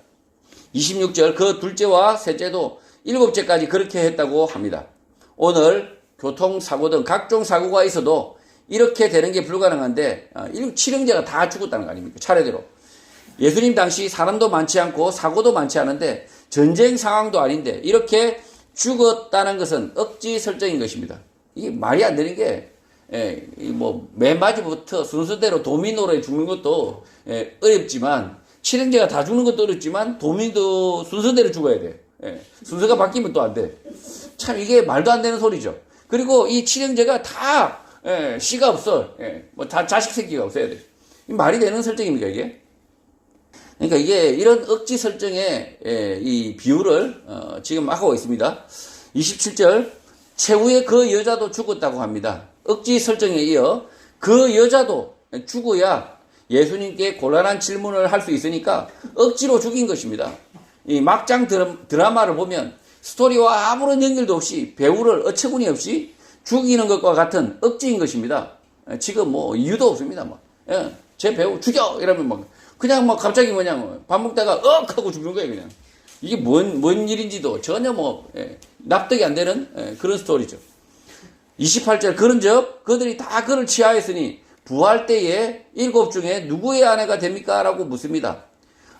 26절 그 둘째와 셋째도 일곱째까지 그렇게 했다고 합니다. 오늘 교통사고 등 각종 사고가 있어도 이렇게 되는 게 불가능한데 7형제가 다 죽었다는 거 아닙니까? 차례대로. 예수님 당시 사람도 많지 않고 사고도 많지 않은데 전쟁 상황도 아닌데 이렇게 죽었다는 것은 억지 설정인 것입니다. 이게 말이 안 되는 게 맨 마지부터 순서대로 도미노로 죽는 것도 어렵지만 7형제가 다 죽는 것도 어렵지만 도미도 순서대로 죽어야 돼. 순서가 바뀌면 또 안 돼. 참 이게 말도 안 되는 소리죠. 그리고 이 7형제가 다 씨가 없어. 다 자식 새끼가 없어야 돼. 말이 되는 설정입니까 이게? 그러니까 이게 이런 억지 설정의 이 비유를 지금 하고 있습니다. 27절 최후에 그 여자도 죽었다고 합니다. 억지 설정에 이어 그 여자도 죽어야 예수님께 곤란한 질문을 할 수 있으니까 억지로 죽인 것입니다. 이 막장 드라마를 보면 스토리와 아무런 연결도 없이 배우를 어처구니 없이 죽이는 것과 같은 억지인 것입니다. 지금 뭐 이유도 없습니다. 제 배우 죽여 이러면 그냥 갑자기 밥 먹다가 하고 죽는 거예요 그냥. 이게 뭔 일인지도 전혀 납득이 안 되는 그런 스토리죠. 28절 그런즉 그들이 다 그를 취하였으니 부활 때에 7 중에 누구의 아내가 됩니까? 라고 묻습니다.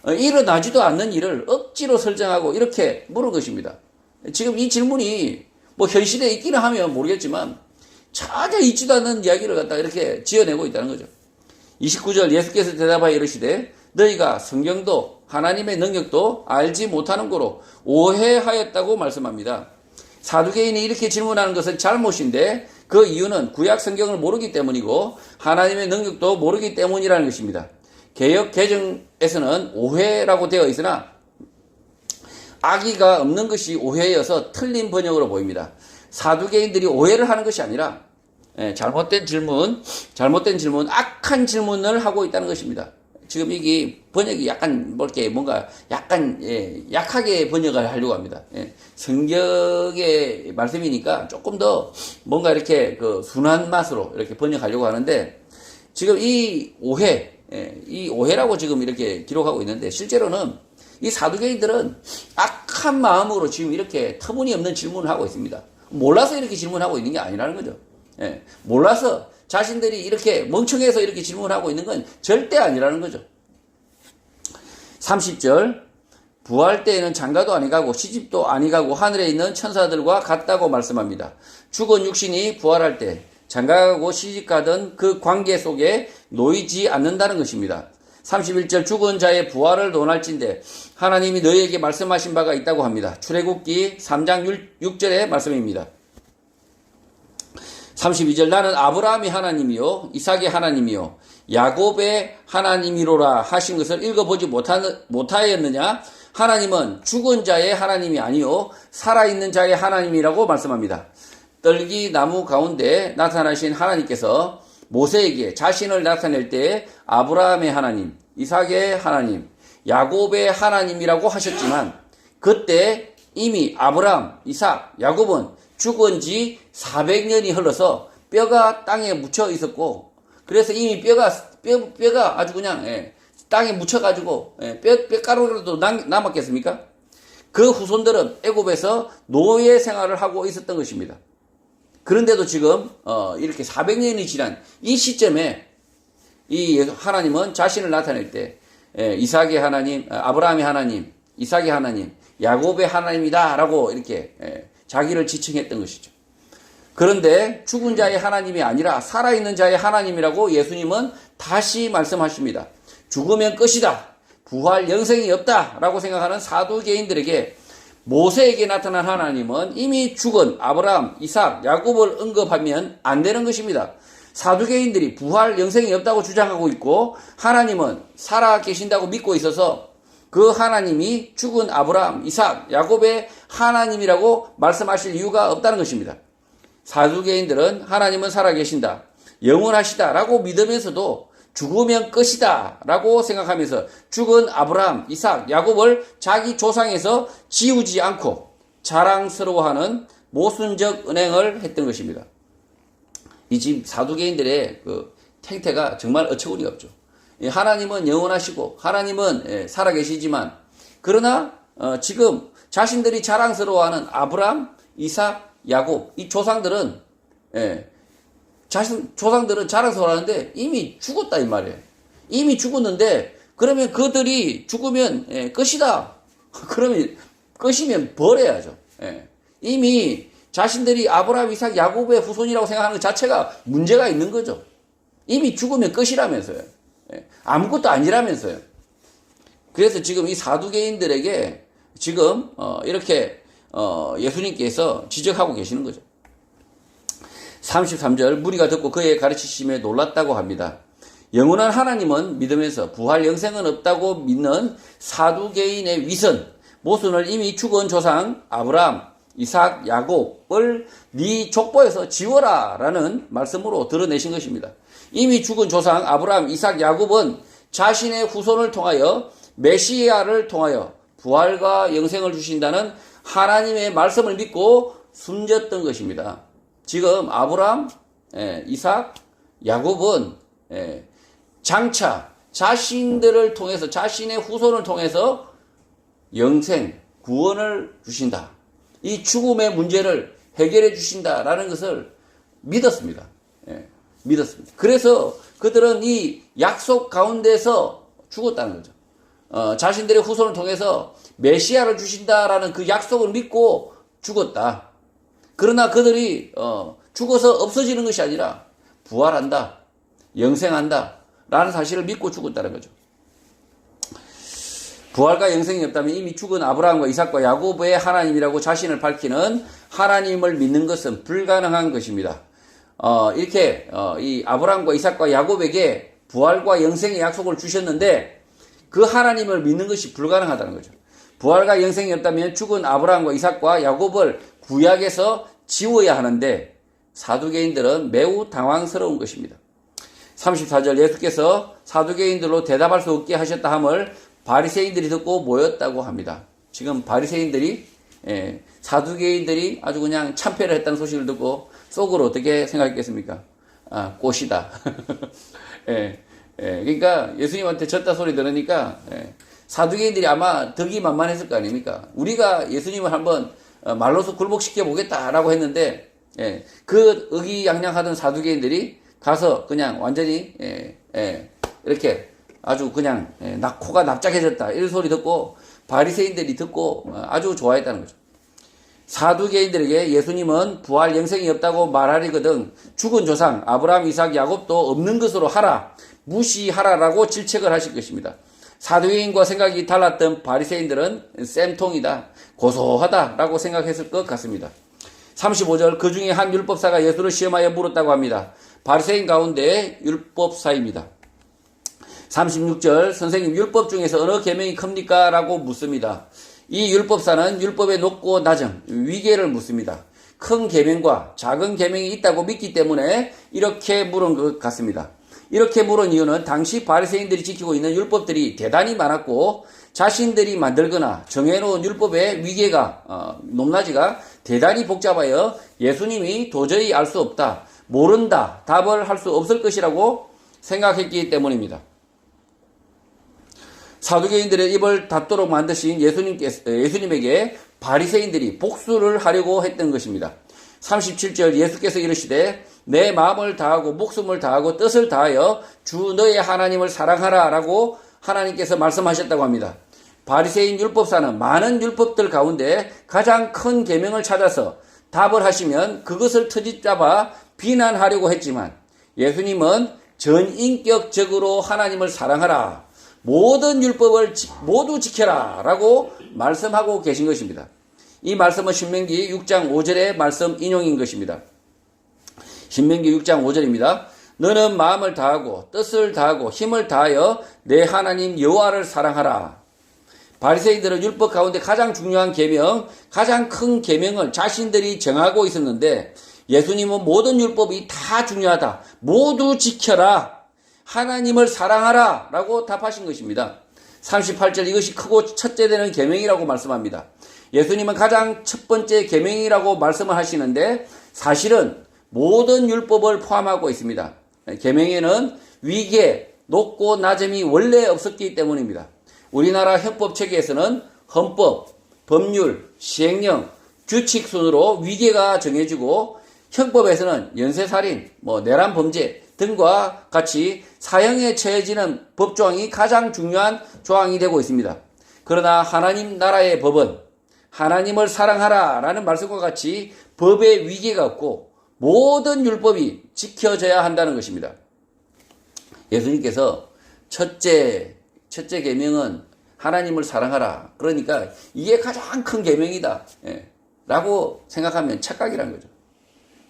일어나지도 않는 일을 억지로 설정하고 이렇게 물은 것입니다. 지금 이 질문이 현실에 있기는 하면 모르겠지만 전혀 있지도 않는 이야기를 갖다가 이렇게 지어내고 있다는 거죠. 29절 예수께서 대답하여 이르시되 너희가 성경도 하나님의 능력도 알지 못하는 거로 오해하였다고 말씀합니다. 사두개인이 이렇게 질문하는 것은 잘못인데 그 이유는 구약 성경을 모르기 때문이고 하나님의 능력도 모르기 때문이라는 것입니다. 개역 개정에서는 오해라고 되어 있으나 악의가 없는 것이 오해여서 틀린 번역으로 보입니다. 사두개인들이 오해를 하는 것이 아니라 잘못된 질문, 악한 질문을 하고 있다는 것입니다. 지금 이게 번역이 약간 약하게 번역을 하려고 합니다. 성경의 말씀이니까 조금 더 뭔가 이렇게 순한 맛으로 이렇게 번역하려고 하는데 지금 이 오해라고 지금 이렇게 기록하고 있는데 실제로는 이 사두개인들은 악한 마음으로 지금 이렇게 터무니없는 질문을 하고 있습니다. 몰라서 이렇게 질문하고 있는 게 아니라는 거죠. 몰라서 자신들이 이렇게 멍청해서 이렇게 질문하고 있는 건 절대 아니라는 거죠. 30절 부활 때에는 장가도 아니가고 시집도 아니가고 하늘에 있는 천사들과 같다고 말씀합니다. 죽은 육신이 부활할 때 장가가고 시집가던 그 관계 속에 놓이지 않는다는 것입니다. 31절 죽은 자의 부활을 논할진대 하나님이 너희에게 말씀하신 바가 있다고 합니다. 출애굽기 3장 6절의 말씀입니다. 32절 나는 아브라함이 하나님이요 이삭의 하나님이요 야곱의 하나님이로라 하신 것을 읽어보지 못하였느냐? 하나님은 죽은 자의 하나님이 아니요 살아있는 자의 하나님이라고 말씀합니다. 떨기 나무 가운데 나타나신 하나님께서 모세에게 자신을 나타낼 때 아브라함의 하나님, 이삭의 하나님, 야곱의 하나님이라고 하셨지만 그때 이미 아브라함, 이삭, 야곱은 죽은 지 400년이 흘러서 뼈가 땅에 묻혀 있었고 그래서 이미 뼈가 아주 그냥 땅에 묻혀가지고 뼈가루라도 남았겠습니까? 그 후손들은 애굽에서 노예 생활을 하고 있었던 것입니다. 그런데도 지금 이렇게 400년이 지난 이 시점에 이 하나님은 자신을 나타낼 때 이삭의 하나님, 아브라함의 하나님, 이삭의 하나님, 야곱의 하나님이다 라고 이렇게 자기를 지칭했던 것이죠. 그런데 죽은 자의 하나님이 아니라 살아있는 자의 하나님이라고 예수님은 다시 말씀하십니다. 죽으면 끝이다. 부활 영생이 없다 라고 생각하는 사두개인들에게 모세에게 나타난 하나님은 이미 죽은 아브라함, 이삭, 야곱을 언급하면 안 되는 것입니다. 사두개인들이 부활 영생이 없다고 주장하고 있고 하나님은 살아 계신다고 믿고 있어서 그 하나님이 죽은 아브라함, 이삭, 야곱의 하나님이라고 말씀하실 이유가 없다는 것입니다. 사두개인들은 하나님은 살아 계신다, 영원하시다 라고 믿으면서도 죽으면 끝이다 라고 생각하면서 죽은 아브라함, 이삭, 야곱을 자기 조상에서 지우지 않고 자랑스러워하는 모순적 은행을 했던 것입니다. 이 지금 사두개인들의 그 행태가 정말 어처구니가 없죠. 하나님은 영원하시고 하나님은 살아계시지만 그러나 지금 자신들이 자랑스러워하는 아브라함, 이삭, 야곱 이 조상들은 조상들은 자랑스러워하는데 이미 죽었다 이 말이에요. 이미 죽었는데 그러면 그들이 죽으면 끝이다. 그러면 끝이면 버려야죠. 이미 자신들이 아브라함, 이삭, 야곱의 후손이라고 생각하는 것 자체가 문제가 있는 거죠. 이미 죽으면 끝이라면서요. 아무것도 아니라면서요. 그래서 지금 이 사두개인들에게 지금 이렇게 예수님께서 지적하고 계시는 거죠. 33절 무리가 듣고 그의 가르치심에 놀랐다고 합니다. 영원한 하나님은 믿으면서 부활 영생은 없다고 믿는 사두개인의 위선, 모순을 이미 죽은 조상 아브라함, 이삭, 야곱을 네 족보에서 지워라 라는 말씀으로 드러내신 것입니다. 이미 죽은 조상 아브라함, 이삭, 야곱은 자신의 후손을 통하여 메시아를 통하여 부활과 영생을 주신다는 하나님의 말씀을 믿고 숨졌던 것입니다. 지금 아브라함, 이삭, 야곱은 장차 자신들을 통해서 자신의 후손을 통해서 영생, 구원을 주신다. 이 죽음의 문제를 해결해 주신다라는 것을 믿었습니다. 믿었습니다. 그래서 그들은 이 약속 가운데서 죽었다는 거죠. 자신들의 후손을 통해서 메시아를 주신다라는 그 약속을 믿고 죽었다. 그러나 그들이 죽어서 없어지는 것이 아니라 부활한다, 영생한다 라는 사실을 믿고 죽었다는 거죠. 부활과 영생이 없다면 이미 죽은 아브라함과 이삭과 야곱의 하나님이라고 자신을 밝히는 하나님을 믿는 것은 불가능한 것입니다. 이렇게 이 아브라함과 이삭과 야곱에게 부활과 영생의 약속을 주셨는데 그 하나님을 믿는 것이 불가능하다는 거죠. 부활과 영생이 없다면 죽은 아브라함과 이삭과 야곱을 구약에서 지워야 하는데 사두개인들은 매우 당황스러운 것입니다. 34절 예수께서 사두개인들로 대답할 수 없게 하셨다 함을 바리새인들이 듣고 모였다고 합니다. 지금 바리새인들이 사두개인들이 아주 그냥 참패를 했다는 소식을 듣고 속으로 어떻게 생각했겠습니까? 꽃이다. 그러니까 예수님한테 졌다 소리 들으니까 사두개인들이 아마 덕이 만만했을 거 아닙니까? 우리가 예수님을 한번 말로서 굴복시켜 보겠다라고 했는데 그 의기양양하던 사두개인들이 가서 그냥 완전히 이렇게 아주 그냥 코가 납작해졌다 이런 소리 듣고 바리새인들이 듣고 아주 좋아했다는 거죠. 사두개인들에게 예수님은 부활 영생이 없다고 말하리거든 죽은 조상 아브라함, 이삭, 야곱도 없는 것으로 하라, 무시하라라고 질책을 하실 것입니다. 사두개인과 생각이 달랐던 바리새인들은 쌤통이다, 고소하다라고 생각했을 것 같습니다. 35절 그 중에 한 율법사가 예수를 시험하여 물었다고 합니다. 바리새인 가운데 율법사입니다. 36절 선생님 율법 중에서 어느 계명이 큽니까? 라고 묻습니다. 이 율법사는 율법의 높고 낮음, 위계를 묻습니다. 큰 계명과 작은 계명이 있다고 믿기 때문에 이렇게 물은 것 같습니다. 이렇게 물은 이유는 당시 바리새인들이 지키고 있는 율법들이 대단히 많았고 자신들이 만들거나 정해놓은 율법의 위계가 높낮이가 대단히 복잡하여 예수님이 도저히 알 수 없다, 모른다, 답을 할 수 없을 것이라고 생각했기 때문입니다. 사두개인들의 입을 닫도록 만드신 예수님에게 바리새인들이 복수를 하려고 했던 것입니다. 37절 예수께서 이르시되 내 마음을 다하고 목숨을 다하고 뜻을 다하여 주 너의 하나님을 사랑하라 라고 하나님께서 말씀하셨다고 합니다. 바리새인 율법사는 많은 율법들 가운데 가장 큰 계명을 찾아서 답을 하시면 그것을 트집잡아 비난하려고 했지만 예수님은 전인격적으로 하나님을 사랑하라, 모든 율법을 모두 지켜라 라고 말씀하고 계신 것입니다. 이 말씀은 신명기 6장 5절의 말씀 인용인 것입니다. 신명기 6장 5절입니다. 너는 마음을 다하고 뜻을 다하고 힘을 다하여 내 하나님 여호와를 사랑하라. 바리새인들은 율법 가운데 가장 중요한 계명, 가장 큰 계명을 자신들이 정하고 있었는데 예수님은 모든 율법이 다 중요하다, 모두 지켜라, 하나님을 사랑하라 라고 답하신 것입니다. 38절 이것이 크고 첫째 되는 계명이라고 말씀합니다. 예수님은 가장 첫 번째 계명이라고 말씀을 하시는데 사실은 모든 율법을 포함하고 있습니다. 계명에는 위계, 높고 낮음이 원래 없었기 때문입니다. 우리나라 형법 체계에서는 헌법, 법률, 시행령, 규칙 순으로 위계가 정해지고 형법에서는 연쇄살인, 내란 범죄 등과 같이 사형에 처해지는 법조항이 가장 중요한 조항이 되고 있습니다. 그러나 하나님 나라의 법은 하나님을 사랑하라 라는 말씀과 같이 법의 위계가 없고 모든 율법이 지켜져야 한다는 것입니다. 예수님께서 첫째 계명은 하나님을 사랑하라. 그러니까 이게 가장 큰 계명이다 라고 생각하면 착각이라는 거죠.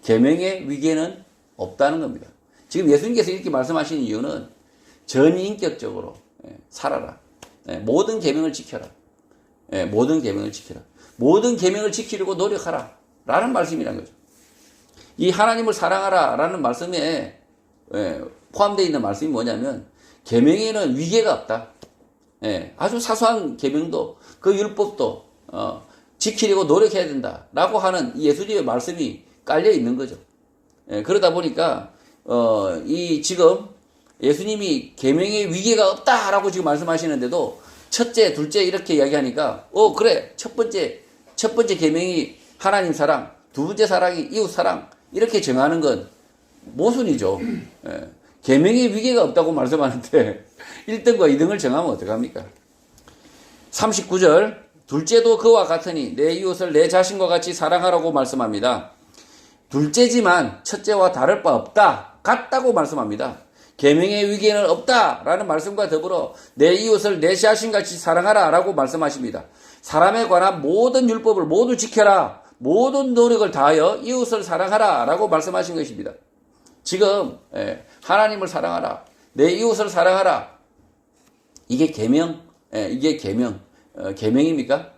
계명의 위계는 없다는 겁니다. 지금 예수님께서 이렇게 말씀하시는 이유는 전인격적으로 살아라. 모든 계명을 지켜라. 모든 계명을 지켜라. 모든 계명을 지키려고 노력하라 라는 말씀이란 거죠. 이 하나님을 사랑하라 라는 말씀에 포함되어 있는 말씀이 뭐냐면 계명에는 위계가 없다. 아주 사소한 계명도 그 율법도 지키려고 노력해야 된다 라고 하는 예수님의 말씀이 깔려 있는 거죠. 그러다 보니까 지금 예수님이 계명의 위계가 없다라고 지금 말씀하시는데도 첫째, 둘째 이렇게 이야기하니까 그래 첫 번째 계명이 하나님 사랑, 두 번째 사랑이 이웃 사랑 이렇게 정하는 건 모순이죠. 계명의 위계가 없다고 말씀하는데 1등과 2등을 정하면 어떡합니까? 39절 둘째도 그와 같으니 내 이웃을 내 자신과 같이 사랑하라고 말씀합니다. 둘째지만 첫째와 다를 바 없다, 같다고 말씀합니다. 계명의 위계는 없다라는 말씀과 더불어 내 이웃을 내 자신같이 사랑하라 라고 말씀하십니다. 사람에 관한 모든 율법을 모두 지켜라, 모든 노력을 다하여 이웃을 사랑하라 라고 말씀하신 것입니다. 지금 하나님을 사랑하라, 내 이웃을 사랑하라, 이게 계명, 계명입니까?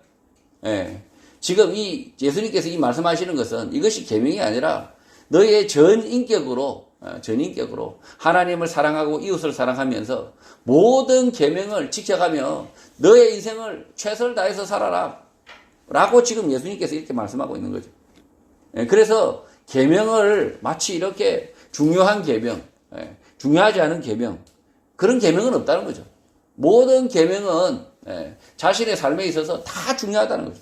지금 예수님께서 이 말씀하시는 것은 이것이 계명이 아니라 너의 전인격으로 하나님을 사랑하고 이웃을 사랑하면서 모든 계명을 지켜가며 너의 인생을 최선을 다해서 살아라 라고 지금 예수님께서 이렇게 말씀하고 있는 거죠. 그래서 계명을 마치 이렇게 중요한 계명, 중요하지 않은 계명, 그런 계명은 없다는 거죠. 모든 계명은 자신의 삶에 있어서 다 중요하다는 거죠.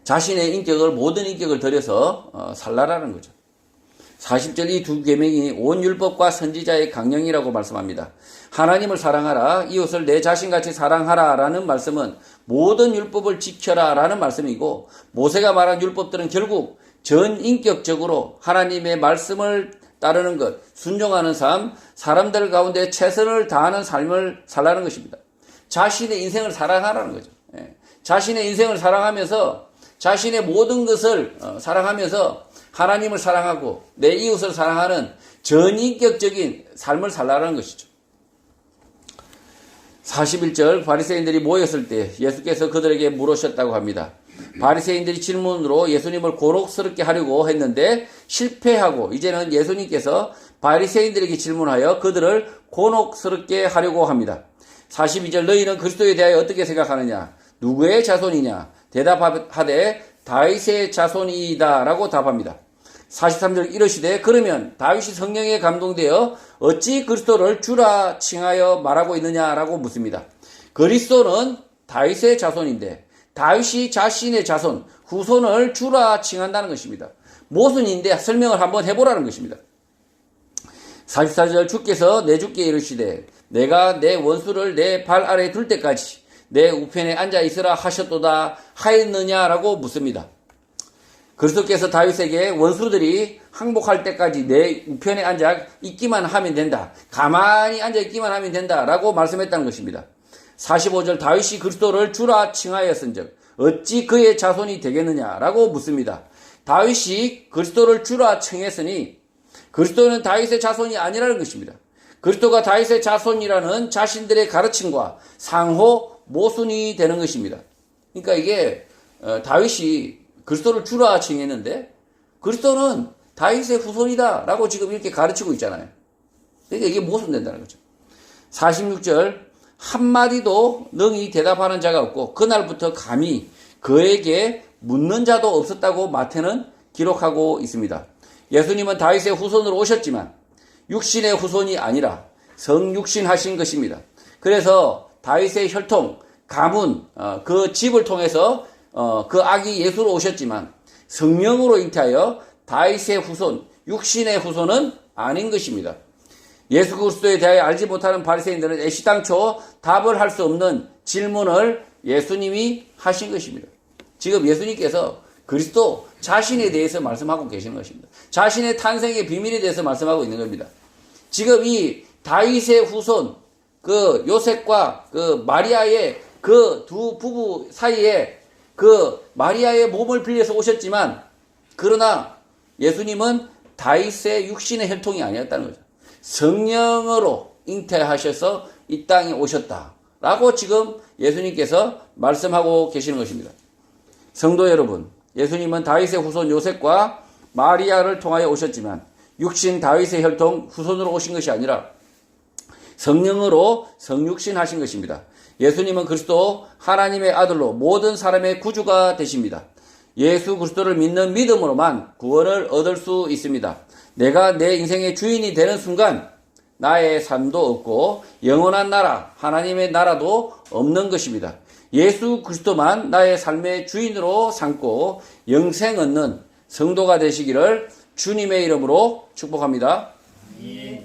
자신의 인격을, 모든 인격을 들여서 살라라는 거죠. 40절 이 두 계명이 온 율법과 선지자의 강령이라고 말씀합니다. 하나님을 사랑하라, 이웃을 내 자신같이 사랑하라 라는 말씀은 모든 율법을 지켜라 라는 말씀이고, 모세가 말한 율법들은 결국 전인격적으로 하나님의 말씀을 따르는 것, 순종하는 삶, 사람들 가운데 최선을 다하는 삶을 살라는 것입니다. 자신의 인생을 사랑하라는 거죠. 자신의 인생을 사랑하면서 자신의 모든 것을 사랑하면서 하나님을 사랑하고 내 이웃을 사랑하는 전인격적인 삶을 살라는 것이죠. 41절 바리새인들이 모였을 때 예수께서 그들에게 물으셨다고 합니다. 바리새인들이 질문으로 예수님을 곤혹스럽게 하려고 했는데 실패하고 이제는 예수님께서 바리새인들에게 질문하여 그들을 곤혹스럽게 하려고 합니다. 42절 너희는 그리스도에 대하여 어떻게 생각하느냐? 누구의 자손이냐? 대답하되 다윗의 자손이다 라고 답합니다. 43절 이르시되 그러면 다윗이 성령에 감동되어 어찌 그리스도를 주라 칭하여 말하고 있느냐라고 묻습니다. 그리스도는 다윗의 자손인데 다윗이 자신의 자손, 후손을 주라 칭한다는 것입니다. 모순인데 설명을 한번 해보라는 것입니다. 44절 주께서 내 주께 이르시되 내가 내 원수를 내 발 아래에 둘 때까지 내 우편에 앉아 있으라 하셨도다 하였느냐라고 묻습니다. 그리스도께서 다윗에게 원수들이 항복할 때까지 내 우편에 앉아 있기만 하면 된다. 가만히 앉아 있기만 하면 된다라고 말씀했다는 것입니다. 45절 다윗이 그리스도를 주라 칭하였은즉 어찌 그의 자손이 되겠느냐라고 묻습니다. 다윗이 그리스도를 주라 칭했으니 그리스도는 다윗의 자손이 아니라는 것입니다. 그리스도가 다윗의 자손이라는 자신들의 가르침과 상호 모순이 되는 것입니다. 그러니까 이게 다윗이 그리스도를 주라 칭했는데 그리스도는 다윗의 후손이다 라고 지금 이렇게 가르치고 있잖아요. 그러니까 이게 모순된다는 거죠. 46절 한마디도 능히 대답하는 자가 없고 그날부터 감히 그에게 묻는 자도 없었다고 마태는 기록하고 있습니다. 예수님은 다윗의 후손으로 오셨지만 육신의 후손이 아니라 성육신 하신 것입니다. 그래서 다윗의 혈통, 가문, 그 집을 통해서 그 아기 예수로 오셨지만 성령으로 잉태하여 다윗의 후손, 육신의 후손은 아닌 것입니다. 예수 그리스도에 대하여 알지 못하는 바리새인들은 애시당초 답을 할 수 없는 질문을 예수님이 하신 것입니다. 지금 예수님께서 그리스도 자신에 대해서 말씀하고 계시는 것입니다. 자신의 탄생의 비밀에 대해서 말씀하고 있는 겁니다. 지금 이 다윗의 후손, 그 요셉과 그 마리아의 그 두 부부 사이에 그 마리아의 몸을 빌려서 오셨지만 그러나 예수님은 다윗의 육신의 혈통이 아니었다는 거죠. 성령으로 잉태하셔서 이 땅에 오셨다라고 지금 예수님께서 말씀하고 계시는 것입니다. 성도 여러분, 예수님은 다윗의 후손 요셉과 마리아를 통하여 오셨지만 육신 다윗의 혈통 후손으로 오신 것이 아니라 성령으로 성육신 하신 것입니다. 예수님은 그리스도 하나님의 아들로 모든 사람의 구주가 되십니다. 예수 그리스도를 믿는 믿음으로만 구원을 얻을 수 있습니다. 내가 내 인생의 주인이 되는 순간 나의 삶도 없고 영원한 나라, 하나님의 나라도 없는 것입니다. 예수 그리스도만 나의 삶의 주인으로 삼고 영생 얻는 성도가 되시기를 주님의 이름으로 축복합니다.